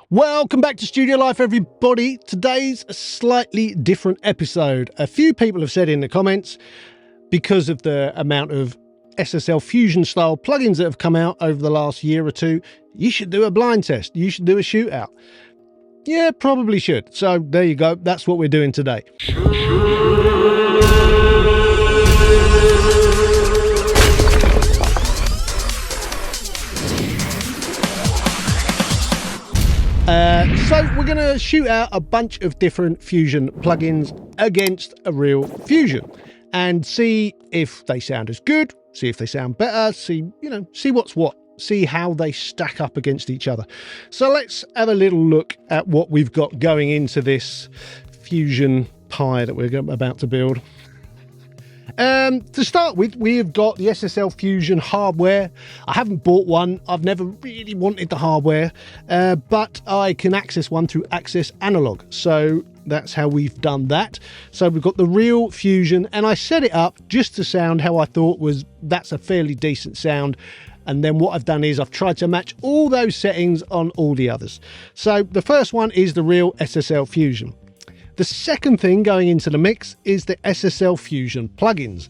Welcome back to Studio Life, everybody. Today's a slightly different episode. A few people have said in the comments, because of the amount of SSL Fusion style plugins that have come out over the last year or two, you should do a blind test. You should do a shootout. Yeah, probably should. So there you go. That's what we're doing today. So we're going to shoot out a bunch of different Fusion plugins against a real Fusion and see if they sound as good, see if they sound better, see what's what, see how they stack up against each other. So let's have a little look at what we've got going into this Fusion pie that we're about to build. To start with, we've got the SSL Fusion hardware. I haven't bought one. I've never really wanted the hardware, but I can access one through Access Analog. So that's how we've done that. So we've got the real Fusion, and I set it up just to sound how I thought that's a fairly decent sound. And then what I've done is I've tried to match all those settings on all the others. So the first one is the real SSL Fusion. The second thing going into the mix is the SSL Fusion plugins,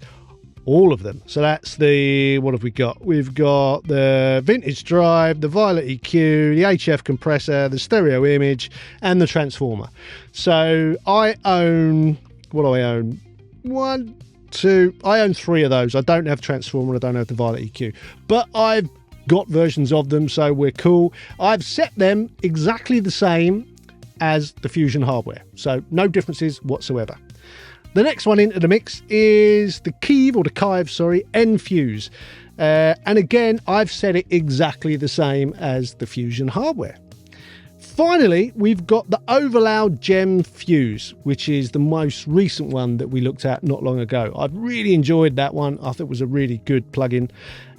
all of them. So that's what have we got? We've got the Vintage Drive, the Violet EQ, the HF compressor, the stereo image, and the transformer. So I own, what do I own? I own 3 of those. I don't have transformer, I don't have the Violet EQ, but I've got versions of them, so we're cool. I've set them exactly the same as the Fusion hardware, so no differences whatsoever. The next one into the mix is the Kiive, N-Fuse, and again I've set it exactly the same as the Fusion hardware. Finally, we've got the Overloud Gem Fuse, which is the most recent one that we looked at not long ago. I've really enjoyed that one. I thought it was a really good plugin,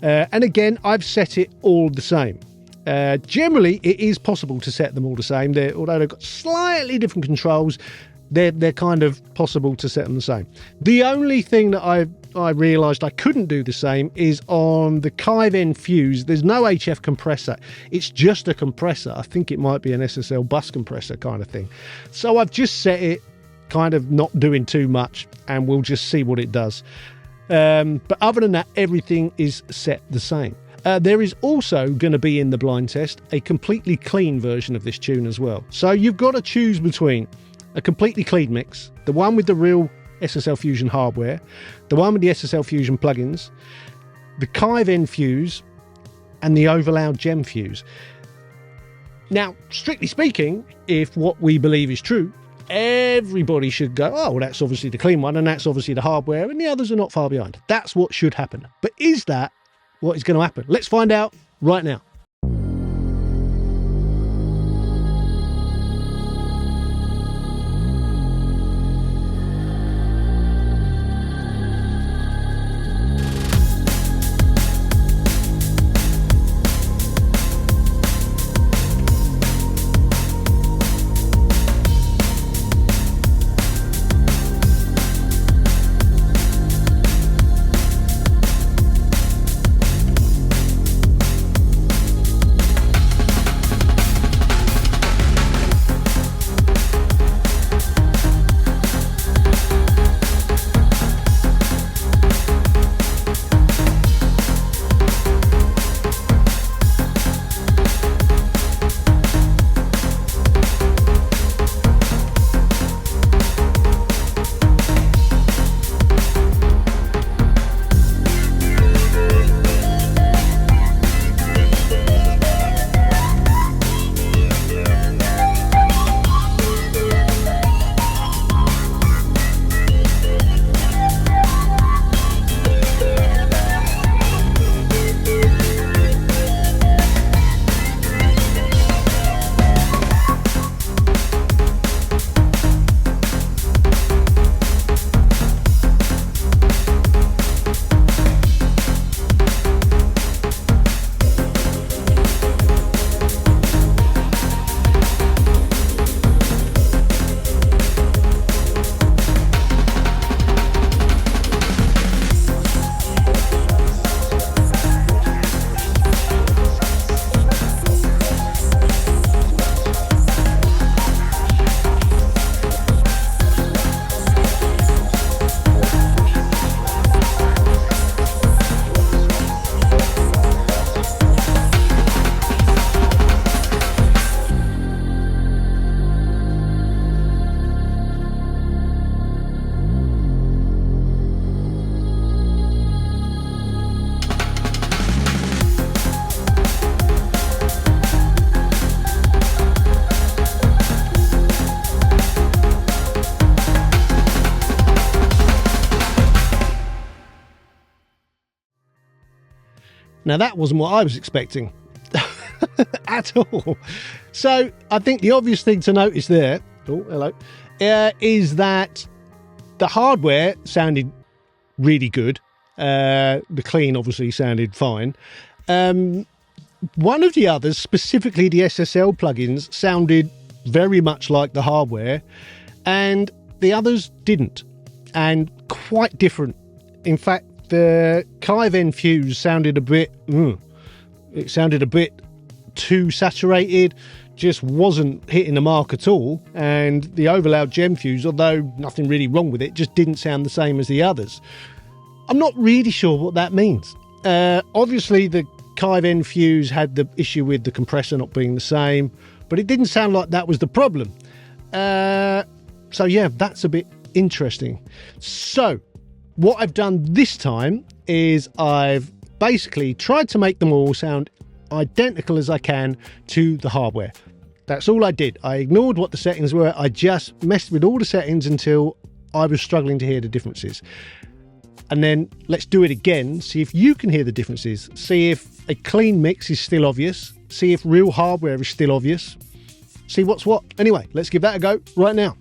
and again I've set it all the same. Generally, it is possible to set them all the same. Although they've got slightly different controls, they're kind of possible to set them the same. The only thing that I realised I couldn't do the same is on the Kiive N-Fuse. There's no HF compressor. It's just a compressor. I think it might be an SSL bus compressor kind of thing. So I've just set it kind of not doing too much, and we'll just see what it does. But other than that, everything is set the same. There is also going to be in the blind test a completely clean version of this tune as well. So you've got to choose between a completely clean mix, the one with the real SSL Fusion hardware, the one with the SSL Fusion plugins, the Kiive N-Fuse, and the Overloud Gem Fuse. Now, strictly speaking, if what we believe is true, everybody should go, oh, well, that's obviously the clean one, and that's obviously the hardware, and the others are not far behind. That's what should happen. But is that what is going to happen? Let's find out right now. Now, that wasn't what I was expecting at all. So I think the obvious thing to notice there, is that the hardware sounded really good. The clean obviously sounded fine. One of the others, specifically the SSL plugins, sounded very much like the hardware, and the others didn't, and quite different. In fact, the Kiive fuse sounded a bit too saturated, just wasn't hitting the mark at all. And the Overloud gem fuse, although nothing really wrong with it, just didn't sound the same as the others. I'm not really sure what that means. Obviously, the Kiive fuse had the issue with the compressor not being the same, but it didn't sound like that was the problem. So yeah, that's a bit interesting. So what I've done this time is I've basically tried to make them all sound identical as I can to the hardware. That's all I did. I ignored what the settings were. I just messed with all the settings until I was struggling to hear the differences. And then let's do it again, see if you can hear the differences, see if a clean mix is still obvious, see if real hardware is still obvious, see what's what. Anyway, let's give that a go right now.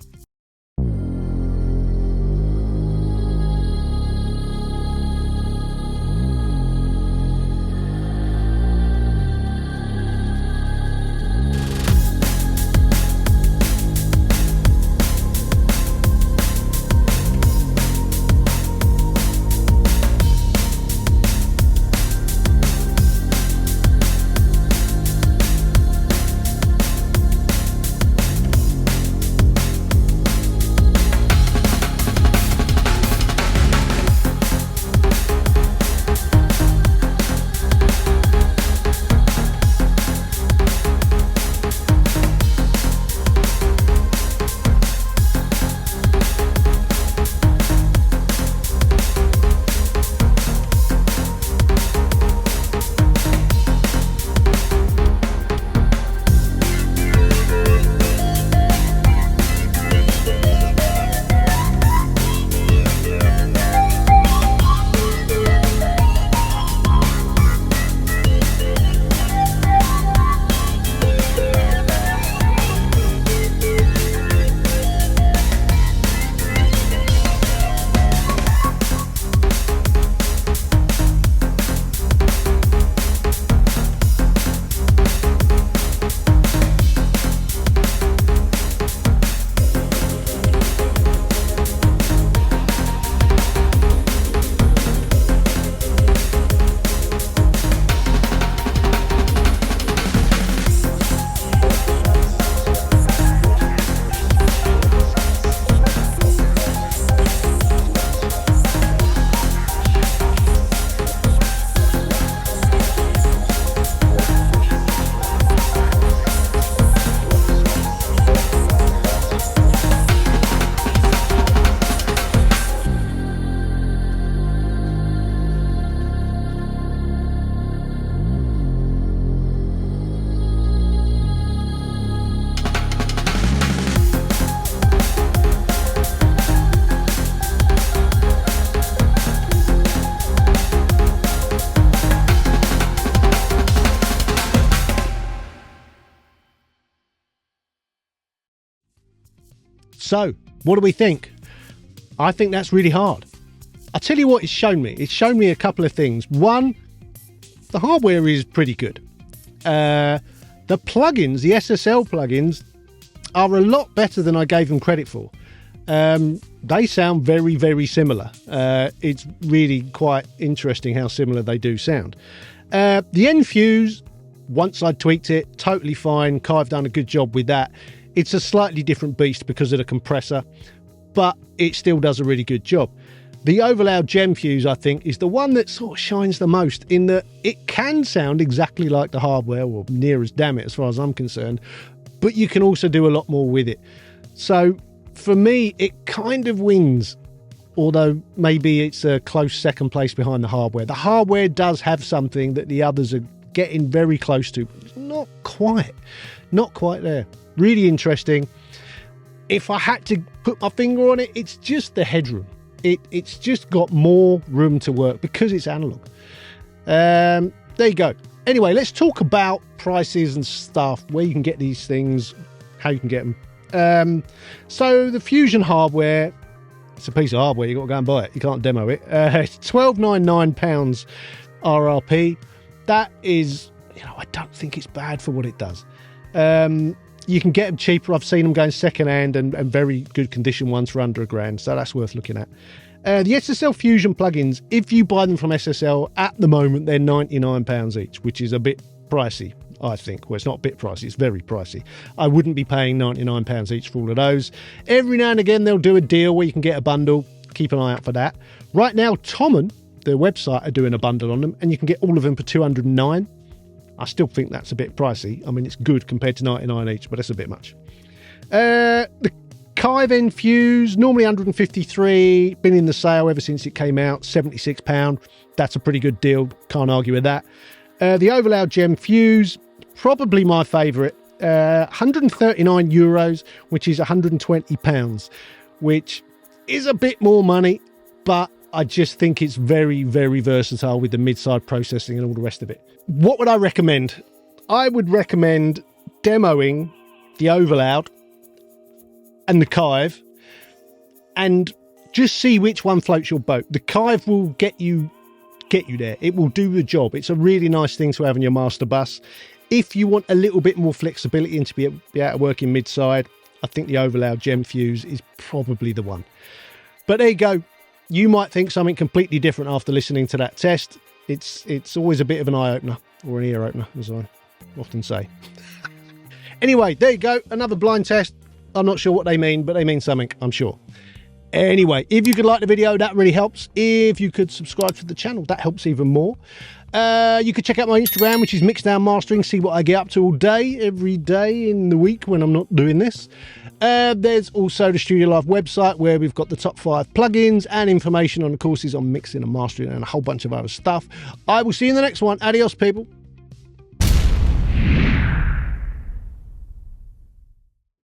So, what do we think? I think that's really hard. I'll tell you what it's shown me. It's shown me a couple of things. One, the hardware is pretty good. The plugins, the SSL plugins, are a lot better than I gave them credit for. They sound very, very similar. It's really quite interesting how similar they do sound. The N-Fuse, once I tweaked it, totally fine. Kiive done a good job with that. It's a slightly different beast because of the compressor, but it still does a really good job. The Overloud Gem Fuse, I think, is the one that sort of shines the most in that it can sound exactly like the hardware, or near as damn it as far as I'm concerned, but you can also do a lot more with it. So for me, it kind of wins, although maybe it's a close second place behind the hardware. The hardware does have something that the others are getting very close to, but it's not quite there. Really interesting. If I had to put my finger on it, it's just the headroom. It's just got more room to work because it's analog. there you go. Anyway, let's talk about prices and stuff, where you can get these things, how you can get them. So the Fusion hardware, it's a piece of hardware, you've got to go and buy it. You can't demo it. It's £12.99 RRP. That is, I don't think it's bad for what it does. You can get them cheaper. I've seen them going secondhand and very good condition ones for under £1,000, so that's worth looking at. The SSL Fusion plugins, if you buy them from SSL, at the moment they're £99 each, which is a bit pricey, I think. Well, it's not a bit pricey, it's very pricey. I wouldn't be paying £99 each for all of those. Every now and again they'll do a deal where you can get a bundle. Keep an eye out for that. Right now, Tommen, their website, are doing a bundle on them, and you can get all of them for $209. I still think that's a bit pricey. I mean, it's good compared to 99 each, but that's a bit much. The Kiive Fuse, normally 153, been in the sale ever since it came out, £76. That's a pretty good deal, can't argue with that. The Overloud Gem Fuse, probably my favourite, €139, which is £120, which is a bit more money, but I just think it's very, very versatile with the mid-side processing and all the rest of it. What would I recommend? I would recommend demoing the Overloud and the Kiive and just see which one floats your boat. The Kiive will get you there. It will do the job. It's a really nice thing to have in your master bus. If you want a little bit more flexibility and to be able to work in mid-side, I think the Overloud Gem Fuse is probably the one. But there you go. You might think something completely different after listening to that test. It's always a bit of an eye-opener, or an ear-opener, as I often say. Anyway, there you go. Another blind test. I'm not sure what they mean, but they mean something, I'm sure. Anyway, if you could like the video, that really helps. If you could subscribe to the channel, that helps even more. You could check out my Instagram, which is Mixdown Mastering, see what I get up to all day, every day in the week when I'm not doing this. There's also the Studio Live website where we've got the top 5 plugins and information on the courses on mixing and mastering and a whole bunch of other stuff. I will see you in the next one. Adios, people.